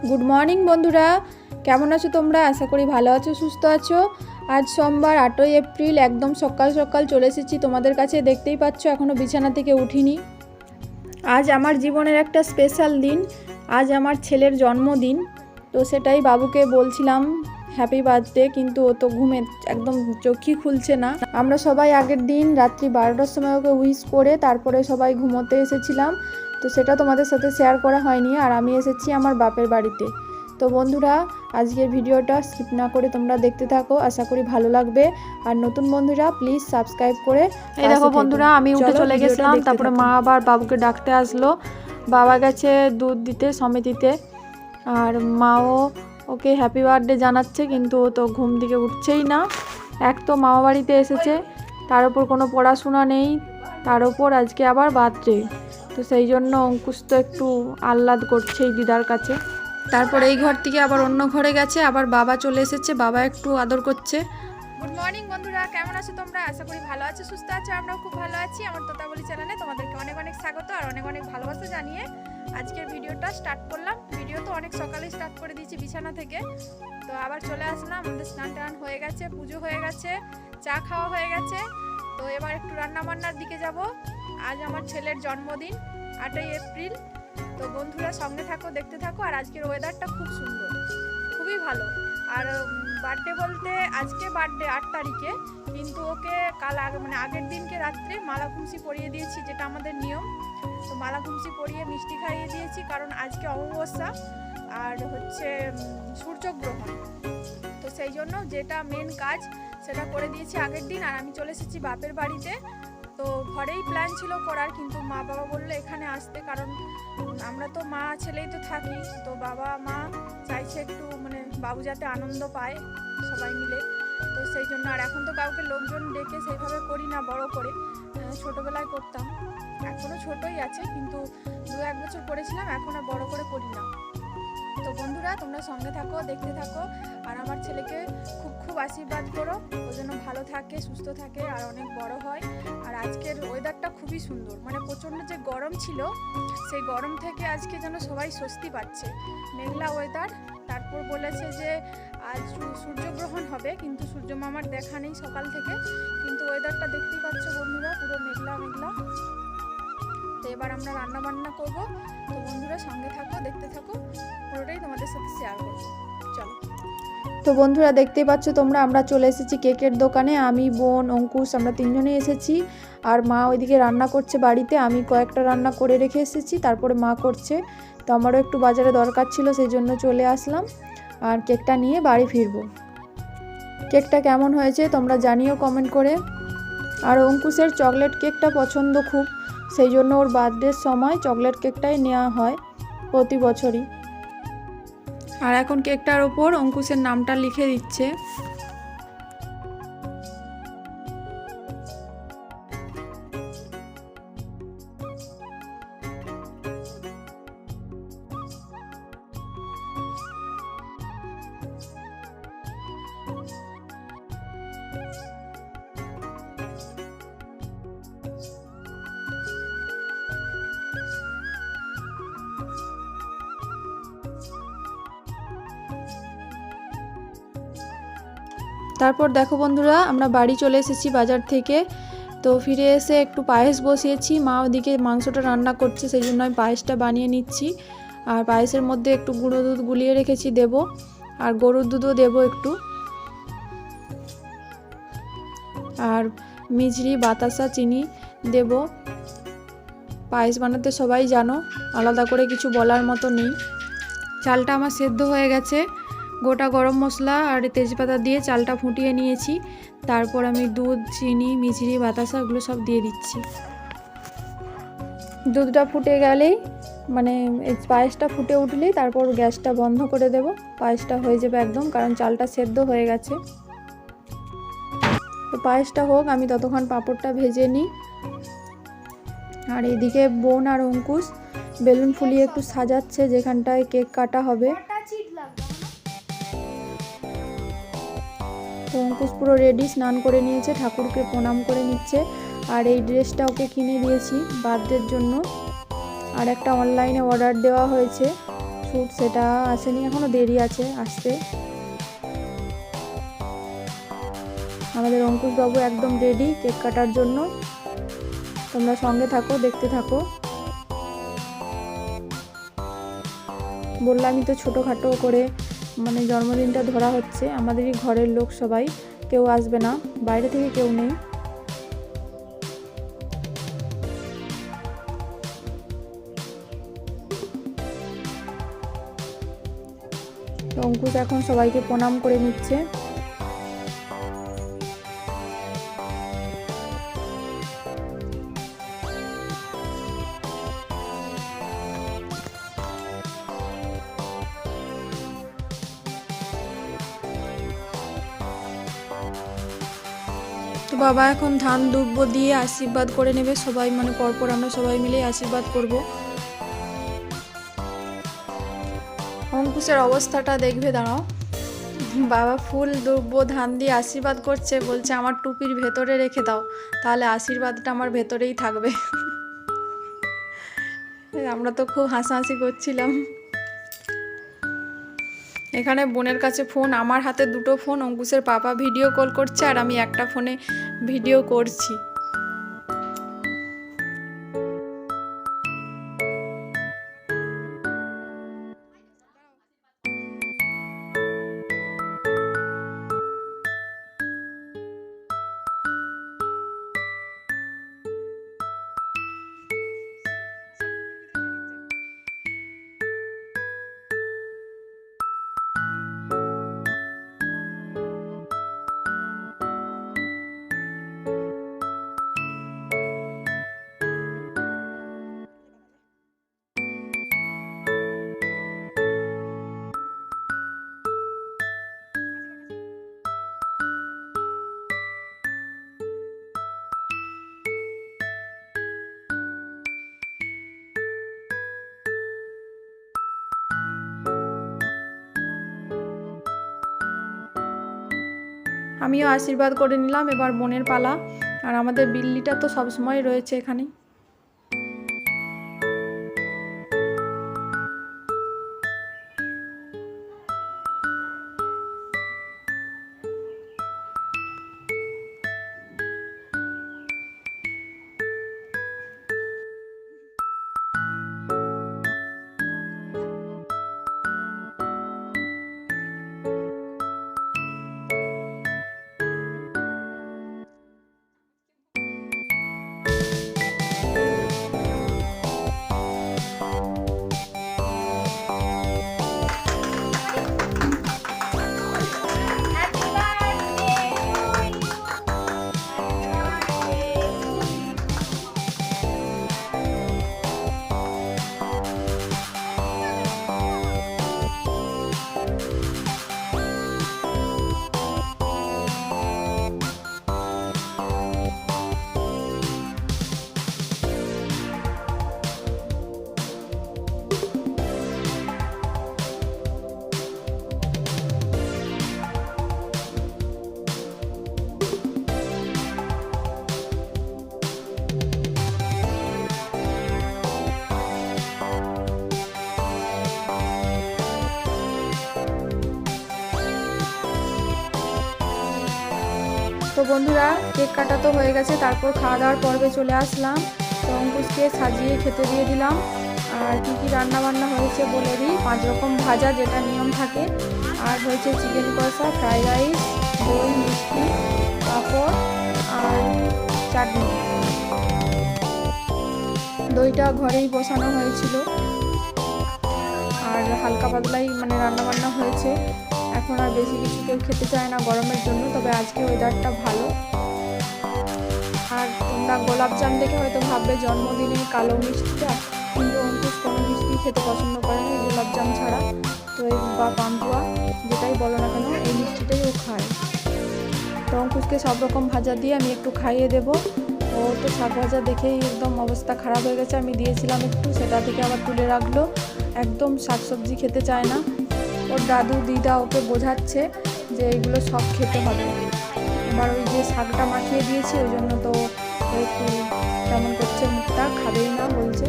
Good morning বন্ধুরা, কেমন আছো তোমরা? আশা করি ভালো আছো, সুস্থ আছো। আজ সোমবার 8ই এপ্রিল, একদম সকাল সকাল চলে এসেছি তোমাদের কাছে। দেখতেই পাচ্ছ এখনও বিছানা থেকে উঠিনি। আজ আমার জীবনের একটা স্পেশাল দিন, আজ আমার ছেলের জন্মদিন। তো সেটাই বাবুকে বলছিলাম হ্যাপি বার্থডে, কিন্তু ও তো ঘুমে একদম চোখই খুলছে না। আমরা সবাই আগের দিন রাত্রি 12টার সময় ওকে উইশ করে তারপরে সবাই ঘুমোতে এসেছিলাম। তো সেটা তোমাদের সাথে শেয়ার করা হয়নি। আর আমি এসেছি আমার বাপের বাড়িতে। তো বন্ধুরা, আজকের ভিডিওটা স্কিপ না করে তোমরা দেখতে থাকো, আশা করি ভালো লাগবে। আর নতুন বন্ধুরা প্লিজ সাবস্ক্রাইব করে। এই দেখো বন্ধুরা, আমি উঠে চলে গেছিলাম, তারপরে মা আবার বাবুকে ডাকতে আসলো। বাবা গেছে দুধ দিতে সমিতিতে, আর মাও ওকে হ্যাপি বার্থডে জানাচ্ছে, কিন্তু ও তো ঘুম থেকে উঠছেই না। এক তো মামা বাড়িতে এসেছে, তার উপর কোনো পড়াশোনা নেই, তার উপর আজকে আবার বার্থডে। তো সেই জন্য অঙ্কুশ তো একটু আহ্লাদ করছে এই দিদার কাছে। তারপর এই ঘর থেকে আবার অন্য ঘরে গেছে, আবার বাবা চলে এসেছে, বাবা একটু আদর করছে। গুড মর্নিং বন্ধুরা, কেমন আছো তোমরা? আশা করি ভালো আছো, সুস্থ আছো। আমরাও খুব ভালো আছি। আমার তোতাবলি চ্যানেলে তোমাদেরকে অনেক অনেক স্বাগত আর অনেক অনেক ভালোবাসা জানিয়ে আজকের ভিডিওটা স্টার্ট করলাম। ভিডিও তো অনেক সকালে স্টার্ট করে দিয়েছি বিছানা থেকে। তো আবার চলে আসলাম, আমাদের স্নান টান হয়ে গেছে, পুজো হয়ে গেছে, চা খাওয়া হয়ে গেছে। তো এবার একটু রান্না বান্নার দিকে যাব। আজ আমার ছেলের জন্মদিন, 8ই এপ্রিল। তো বন্ধুরা সঙ্গে থাকো, দেখতে থাকো। আর আজকের ওয়েদারটা খুব সুন্দর, খুবই ভালো। আর বার্থডে বলতে আজকে বার্থডে 8 তারিখে, কিন্তু ওকে কাল আগের দিনকে রাত্রে মালা খুমসি পরিয়ে দিয়েছি, যেটা আমাদের নিয়ম। তো মালা খুমসি পরিয়ে মিষ্টি খাইয়ে দিয়েছি, কারণ আজকে অমাবস্যা আর হচ্ছে সূর্যগ্রহণ। তো সেই জন্য যেটা মেন কাজ সেটা করে দিয়েছি আগের দিন। আর আমি চলে এসেছি বাপের বাড়িতে। তো ঘরেই প্ল্যান ছিল করার, কিন্তু মা বাবা বললো এখানে আসতে, কারণ আমরা তো মা ছেলেই তো থাকি। তো বাবা মা চাইছে একটু বাবু যাতে আনন্দ পায় সবাই মিলে। তো সেই জন্য। আর এখন তো কাউকে লোকজন ডেকে সেইভাবে করি না বড় করে, ছোটোবেলায় করতাম। এখনও ছোটোই আছে, কিন্তু 2-1 বছর করেছিলাম, এখন আর বড় করে করি না। তো বন্ধুরা তোমরা সঙ্গে থাকো, দেখতে থাকো। আর আমার ছেলেকে খুব খুব আশীর্বাদ করো, ও যেন ভালো থাকে, সুস্থ থাকে আর অনেক বড় হয়। আর আজকের ওয়েদারটা খুবই সুন্দর, প্রচণ্ড যে গরম ছিল সেই গরম থেকে আজকে যেন সবাই স্বস্তি পাচ্ছে। মেঘলা ওয়েদার। তারপর বলেছে যে আজ সূর্যগ্রহণ হবে, কিন্তু সূর্য মামার দেখা নেই সকাল থেকে। কিন্তু ওয়েদারটা দেখতেই পাচ্ছ বন্ধুরা, পুরো মেঘলা মেঘলা। তো এবার আমরা রান্না বান্না করবো। তো বন্ধুরা সঙ্গে থাকো, দেখতে থাকো, পুরোটাই তোমাদের সাথে শেয়ার করবো। চলো। তো বন্ধুরা দেখতেই পাচ্ছ তোমরা, আমরা চলে এসেছি কেকের দোকানে। আমি, বোন, অঙ্কুশ, আমরা 3 জনেই এসেছি। আর মা ওইদিকে রান্না করছে বাড়িতে, আমি কয়েকটা রান্না করে রেখে এসেছি, তারপরে মা করছে। তো আমারও একটু বাজারে দরকার ছিল, সেই জন্য চলে আসলাম। আর কেকটা নিয়ে বাড়ি ফিরবো। কেকটা কেমন হয়েছে তোমরা জানিও কমেন্ট করে। আর অঙ্কুশের চকলেট কেকটা পছন্দ খুব, সেই জন্য ওর বার্থডের সময় চকলেট কেকটাই নেওয়া হয় প্রতি বছরই। আর এখন কেকটার ওপর অঙ্কুশের নামটা লিখে দিচ্ছে। তারপর দেখো বন্ধুরা, আমরা বাড়ি চলে এসেছি বাজার থেকে। তো ফিরে এসে একটু পায়েস বসিয়েছি, মা ওদিকে মাংসটা রান্না করছে, সেই জন্য আমি পায়েসটা বানিয়ে নিচ্ছি। আর পায়েসের মধ্যে একটু গুঁড়ো দুধ গুলিয়ে রেখেছি দেব, আর গরুর দুধও দেব একটু। আর মিছরি, বাতাসা, চিনি দেব। পায়েস বানাতে সবাই জানো, আলাদা করে কিছু বলার মতো নেই। চালটা আমার সেদ্ধ হয়ে গেছে, গোটা গরম মশলা আর তেজপাতা দিয়ে চালটা ফুটিয়ে নিয়েছি। তারপর আমি দুধ, চিনি, মিছরি, বাতাসা এগুলো সব দিয়ে দিচ্ছি। দুধটা ফুটে গেলেই পায়েসটা ফুটে উঠলেই তারপর গ্যাসটা বন্ধ করে দেব। পায়েসটা হয়ে যাবে একদম, কারণ চালটা সেদ্ধ হয়ে গেছে। তো পায়েসটা হোক, আমি ততক্ষণ পাঁপড়টা ভেজে নিই। আর এদিকে বোন আর অঙ্কুশ বেলুন ফুলিয়ে একটু সাজাচ্ছে যেখানটায় কেক কাটা হবে। তো অঙ্কুশ পুরো রেডি, স্নান করে নিয়েছে, ঠাকুরকে প্রণাম করে নিচ্ছে। আর এই ড্রেসটা ওকে কিনে দিয়েছি বার্থডের জন্য। আর একটা অনলাইনে অর্ডার দেওয়া হয়েছে শ্যুট সেটা আসেনি, এখনও দেরি আছে আসতে। আমাদের অঙ্কুশবাবু একদম রেডি কেক কাটার জন্য। তোমরা সঙ্গে থাকো, দেখতে থাকো। বললামই তো ছোটোখাটো করে মানে জন্মদিনটা ধরা হচ্ছে। আমাদেরই ঘরের লোক সবাই, কেউ আসবে না, বাইরে থেকে কেউ নেই। অঙ্কুশ এখন সবাইকে প্রণাম করে নিচ্ছে। তো বাবা এখন ধান দুব্ব দিয়ে আশীর্বাদ করে নেবে সবাই, মানে পরপর আমরা সবাই মিলে আশীর্বাদ করব। অঙ্কুশের অবস্থাটা দেখবে, দাঁড়াও। বাবা ফুল দুব্ব ধান দিয়ে আশীর্বাদ করছে, বলছে আমার টুপির ভেতরে রেখে দাও, তাহলে আশীর্বাদটা আমার ভেতরেই থাকবে। আমরা তো খুব হাসাহাসি করছিলাম। এখানে বোনের কাছে ফোন, আমার হাতে দুটো ফোন, অঙ্কুশের পাপা ভিডিও কল করছে আর আমি একটা ফোনে ভিডিও করছি। আমিও আশীর্বাদ করে নিলাম, এবার বোনের পালা। আর আমাদের বিল্লিটা তো সবসময় রয়েছে এখানে। তো বন্ধুরা, কেক কাটা তো হয়ে গেছে, তারপর খাওয়া দাওয়ার পর্বে চলে আসলাম। তো অঙ্কুশকে সাজিয়ে খেতে দিয়ে দিলাম। আর কী কী রান্নাবান্না হয়েছে বলে দিই। 5 রকম ভাজা, যেটা নিয়ম থাকে, আর হয়েছে চিকেন কষা, ফ্রাইড রাইস, দই, মিষ্টি, পাঁপড় আর চাটনি। দইটা ঘরেই বসানো হয়েছিল, আর হালকা পাতলাই মানে রান্নাবান্না হয়েছে। এখন আর বেশি কিছু কেউ খেতে চায় না গরমের জন্য, তবে আজকে ওয়েদারটা ভালো। আর তোমরা গোলাপজাম দেখে হয়তো ভাববে জন্মদিনে কালো মিষ্টিটা, কিন্তু অঙ্কুশ কোনো মিষ্টি খেতে পছন্দ করে না গোলাপজাম ছাড়া। তো এই বা পান্তুয়া যেটাই বলো না কেন, এই মিষ্টিটাই ও খায়। তো অঙ্কুশকে সব রকম ভাজা দিয়ে আমি একটু খাইয়ে দেবো। ও তো শাক ভাজা দেখেই একদম অবস্থা খারাপ হয়ে গেছে। আমি দিয়েছিলাম একটু, সেটা থেকে আবার তুলে রাখলো। একদম শাকসবজি খেতে চায় না। ওর দাদু দিদা ওকে বোঝাচ্ছে যে এইগুলো সব খেতে হবে। এবার ওই যে শাকটা মাখিয়ে দিয়েছি, ওই জন্য তো একটু কেমন করছে, মুখটা খাবেই না বলছে।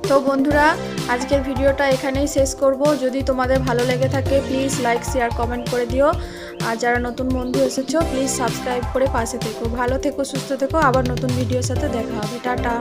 তো বন্ধুরা, আজকের ভিডিওটা এখানেই শেষ করব। যদি তোমাদের ভালো লেগে থাকে প্লিজ লাইক শেয়ার কমেন্ট করে দিও। আর যারা নতুন বন্ধু এসেছো প্লিজ সাবস্ক্রাইব করে পাশে থেকো। ভালো থেকো, সুস্থ থেকো। আবার নতুন ভিডিওর সাথে দেখা হবে। টাটা।